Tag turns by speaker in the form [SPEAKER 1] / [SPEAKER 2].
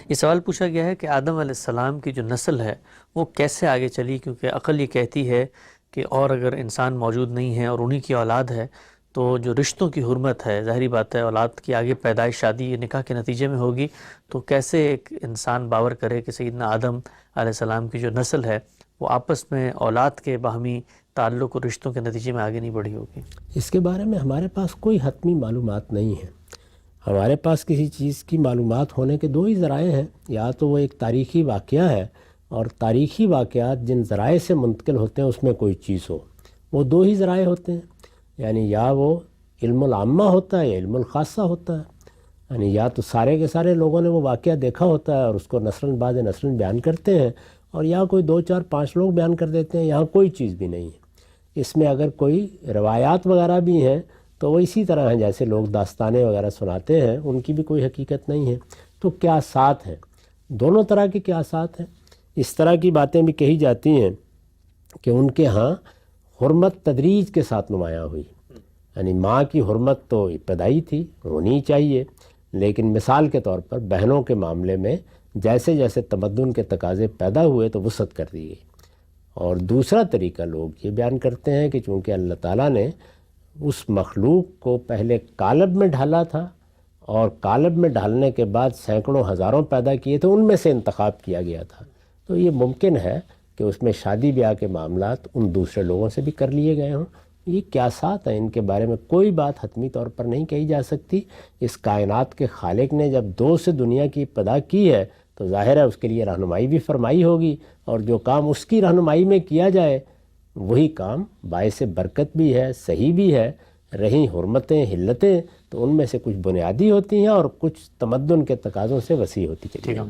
[SPEAKER 1] یہ سوال پوچھا گیا ہے کہ آدم علیہ السلام کی جو نسل ہے وہ کیسے آگے چلی، کیونکہ عقل یہ کہتی ہے کہ اور اگر انسان موجود نہیں ہے اور انہی کی اولاد ہے تو جو رشتوں کی حرمت ہے، ظاہری بات ہے اولاد کی آگے پیدائش شادی نکاح کے نتیجے میں ہوگی، تو کیسے ایک انسان باور کرے کہ سیدنا آدم علیہ السلام کی جو نسل ہے وہ آپس میں اولاد کے باہمی تعلق اور رشتوں کے نتیجے میں آگے نہیں بڑھی ہوگی؟
[SPEAKER 2] اس کے بارے میں ہمارے پاس کوئی حتمی معلومات نہیں ہے۔ ہمارے پاس کسی چیز کی معلومات ہونے کے دو ہی ذرائع ہیں، یا تو وہ ایک تاریخی واقعہ ہے، اور تاریخی واقعات جن ذرائع سے منتقل ہوتے ہیں اس میں کوئی چیز ہو، وہ دو ہی ذرائع ہوتے ہیں، یعنی یا وہ علم العامہ ہوتا ہے یا علم الخاصہ ہوتا ہے، یعنی یا تو سارے کے سارے لوگوں نے وہ واقعہ دیکھا ہوتا ہے اور اس کو نسلاً بعد نسلاً بیان کرتے ہیں، اور یا کوئی 2 4 5 لوگ بیان کر دیتے ہیں، یہاں کوئی چیز بھی نہیں ہے۔ اس میں اگر کوئی روایات وغیرہ بھی ہیں تو وہ اسی طرح ہیں جیسے لوگ داستانیں وغیرہ سناتے ہیں، ان کی بھی کوئی حقیقت نہیں ہے۔ تو قیاسات ہیں، دونوں طرح کے قیاسات ہیں۔ اس طرح کی باتیں بھی کہی جاتی ہیں کہ ان کے ہاں حرمت تدریج کے ساتھ نمایاں ہوئی، یعنی ماں کی حرمت تو ابتدائی تھی، ہونی چاہیے، لیکن مثال کے طور پر بہنوں کے معاملے میں جیسے جیسے تمدن کے تقاضے پیدا ہوئے تو وسعت کر دی گئی۔ اور دوسرا طریقہ لوگ یہ بیان کرتے ہیں کہ چونکہ اللہ تعالیٰ نے اس مخلوق کو پہلے قالب میں ڈھالا تھا اور قالب میں ڈھالنے کے بعد سینکڑوں ہزاروں پیدا کیے تھے، ان میں سے انتخاب کیا گیا تھا، تو یہ ممکن ہے کہ اس میں شادی بیاہ کے معاملات ان دوسرے لوگوں سے بھی کر لیے گئے ہوں۔ یہ قیاسات ہیں، ان کے بارے میں کوئی بات حتمی طور پر نہیں کہی جا سکتی۔ اس کائنات کے خالق نے جب 2 سے دنیا کی ابتدا کی ہے تو ظاہر ہے اس کے لیے رہنمائی بھی فرمائی ہوگی، اور جو کام اس کی رہنمائی میں کیا جائے وہی کام باعث برکت بھی ہے، صحیح بھی ہے۔ رہیں حرمتیں حلتیں تو ان میں سے کچھ بنیادی ہوتی ہیں اور کچھ تمدن کے تقاضوں سے وسیع ہوتی چلی جاتی ہیں۔